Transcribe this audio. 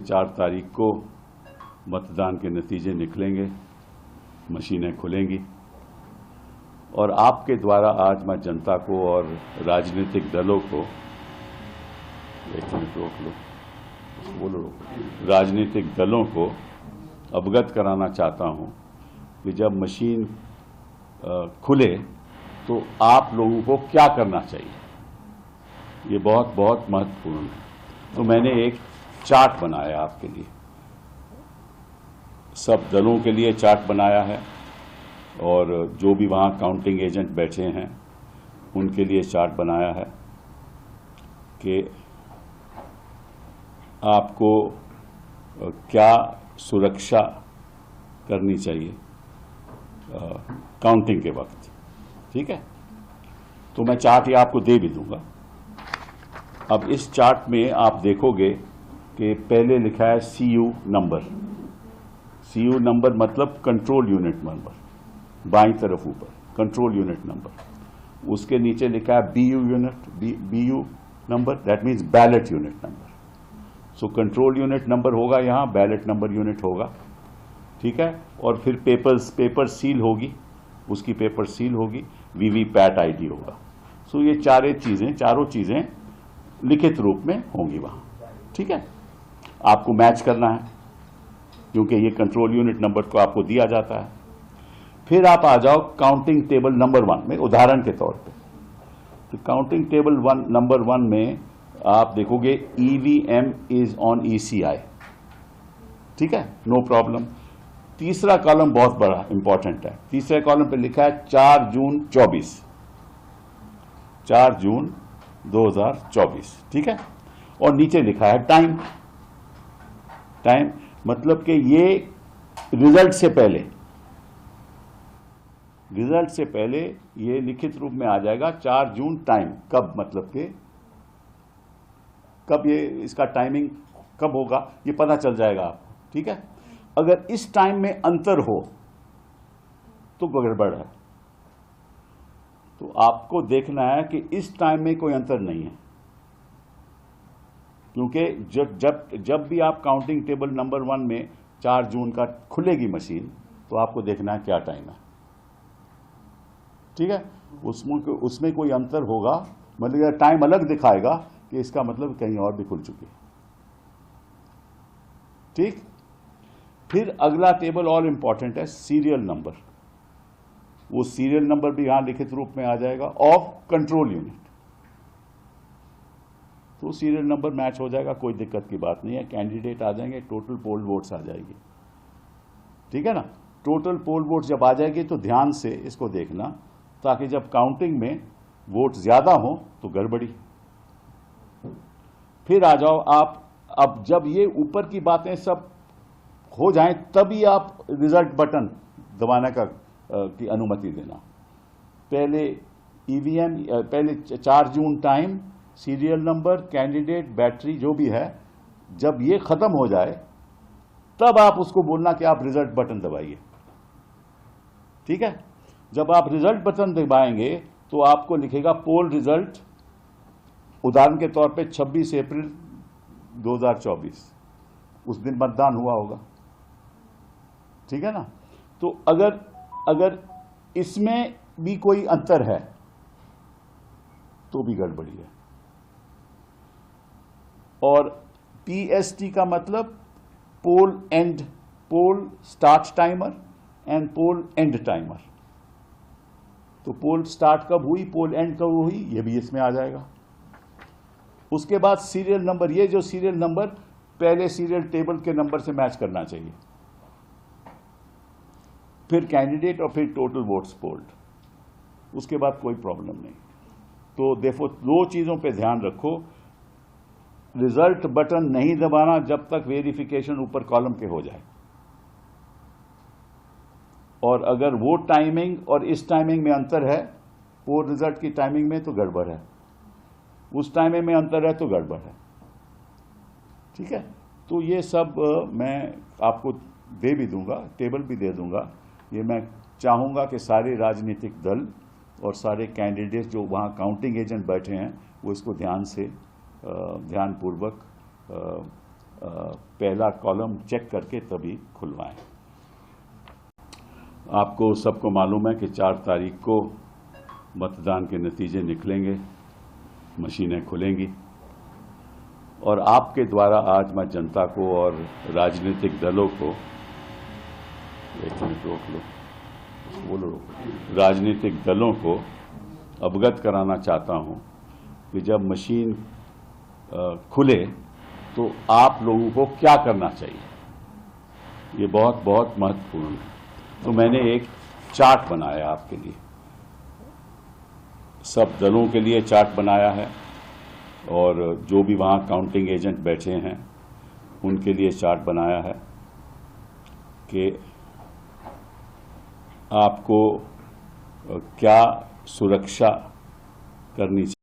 4 तारीख को मतदान के नतीजे निकलेंगे, मशीनें खुलेंगी और आपके द्वारा आज मैं जनता को और राजनीतिक दलों को, एक मिनट रोक लो, बोलो, राजनीतिक दलों को अवगत कराना चाहता हूं कि जब मशीन खुले तो आप लोगों को क्या करना चाहिए। ये बहुत बहुत महत्वपूर्ण है। तो मैंने एक चार्ट बनाया आपके लिए, सब दलों के लिए चार्ट बनाया है और जो भी वहां काउंटिंग एजेंट बैठे हैं उनके लिए चार्ट बनाया है कि आपको क्या सुरक्षा करनी चाहिए काउंटिंग के वक्त। ठीक है, तो मैं चार्ट ये आपको दे भी दूंगा। अब इस चार्ट में आप देखोगे कि पहले लिखा है CU नंबर। CU नंबर मतलब कंट्रोल यूनिट नंबर, बाईं तरफ ऊपर कंट्रोल यूनिट नंबर। उसके नीचे लिखा है BU number, that means ballot unit number. So control unit number होगा, यहां बैलेट नंबर यूनिट होगा। ठीक है, और फिर पेपर सील होगी, उसकी पेपर सील होगी, VVPAT ID होगा। सो ये चारों चीजें लिखित रूप में होंगी वहां। ठीक है, आपको मैच करना है क्योंकि ये कंट्रोल यूनिट नंबर को आपको दिया जाता है। फिर आप आ जाओ काउंटिंग टेबल नंबर 1 में, उदाहरण के तौर पे। तो काउंटिंग टेबल नंबर 1 में आप देखोगे EVM इज ऑन ECI। ठीक है, नो प्रॉब्लम। तीसरा कॉलम बहुत बड़ा इंपॉर्टेंट है। तीसरे कॉलम पे लिखा है 4 जून 24, 4 जून 2024। ठीक है, और नीचे लिखा है टाइम मतलब कि ये रिजल्ट से पहले ये लिखित रूप में आ जाएगा 4 जून टाइम। कब मतलब कि कब ये इसका टाइमिंग कब होगा ये पता चल जाएगा आपको। ठीक है, अगर इस टाइम में अंतर हो तो गड़बड़ है। तो आपको देखना है कि इस टाइम में कोई अंतर नहीं है, क्योंकि जब भी आप काउंटिंग टेबल नंबर 1 में 4 जून का खुलेगी मशीन तो आपको देखना है क्या टाइम है। ठीक है, उसमें कोई अंतर होगा, मतलब टाइम अलग दिखाएगा कि इसका मतलब कहीं और भी खुल चुकी है। ठीक, फिर अगला टेबल और इंपॉर्टेंट है सीरियल नंबर। वो सीरियल नंबर भी यहां लिखित रूप में आ जाएगा ऑफ कंट्रोल यूनिट। तो सीरियल नंबर मैच हो जाएगा, कोई दिक्कत की बात नहीं है। कैंडिडेट आ जाएंगे, टोटल पोल वोट्स आ जाएगी। ठीक है ना, टोटल पोल वोट्स जब आ जाएगी तो ध्यान से इसको देखना, ताकि जब काउंटिंग में वोट ज्यादा हो तो गड़बड़ी। फिर आ जाओ आप, अब जब ये ऊपर की बातें सब हो जाएं तभी आप रिजल्ट बटन दबाने की अनुमति देना। पहले EVM, पहले 4 जून time, serial number, candidate, battery जो भी है, जब ये खत्म हो जाए तब आप उसको बोलना कि आप रिजल्ट बटन दबाइए। ठीक है, जब आप रिजल्ट बटन दबाएंगे तो आपको लिखेगा पोल रिजल्ट, उदाहरण के तौर पे 26 अप्रैल 2024, उस दिन मतदान हुआ होगा। ठीक है ना, तो अगर इसमें भी कोई अंतर है तो भी गड़बड़ी है। और PST का मतलब poll start timer and poll end timer. तो पोल स्टार्ट कब हुई, पोल एंड कब हुई, ये भी इसमें आ जाएगा। उसके बाद सीरियल नंबर, ये जो सीरियल नंबर पहले सीरियल टेबल के नंबर से मैच करना चाहिए। फिर कैंडिडेट और फिर टोटल वोट्स पोल्ड, उसके बाद कोई प्रॉब्लम नहीं। तो देखो, 2 चीजों पे ध्यान रखो। रिजल्ट बटन नहीं दबाना जब तक वेरिफिकेशन ऊपर कॉलम के हो जाए, और अगर वो टाइमिंग और इस टाइमिंग में अंतर है, पोल रिजल्ट की टाइमिंग में, तो गड़बड़ है। उस टाइमिंग में अंतर है तो गड़बड़ है। ठीक है, तो ये सब मैं आपको दे भी दूंगा, टेबल भी दे दूंगा। ये मैं चाहूंगा कि सारे राजनीतिक दल और सारे कैंडिडेट जो वहाँ काउंटिंग एजेंट बैठे हैं वो इसको ध्यानपूर्वक पहला कॉलम चेक करके तभी खुलवाएं। आपको सबको मालूम है कि 4 तारीख को मतदान के नतीजे निकलेंगे, मशीनें खुलेंगी और आपके द्वारा आज मैं जनता को और राजनीतिक दलों को, एक मिनट रोक लो, बोलो, राजनीतिक दलों को अवगत कराना चाहता हूं कि जब मशीन खुले तो आप लोगों को क्या करना चाहिए, ये बहुत बहुत महत्वपूर्ण है। तो मैंने एक चार्ट बनाया आपके लिए, सब दलों के लिए चार्ट बनाया है और जो भी वहां काउंटिंग एजेंट बैठे हैं उनके लिए चार्ट बनाया है कि आपको क्या सुरक्षा करनी चाहिए।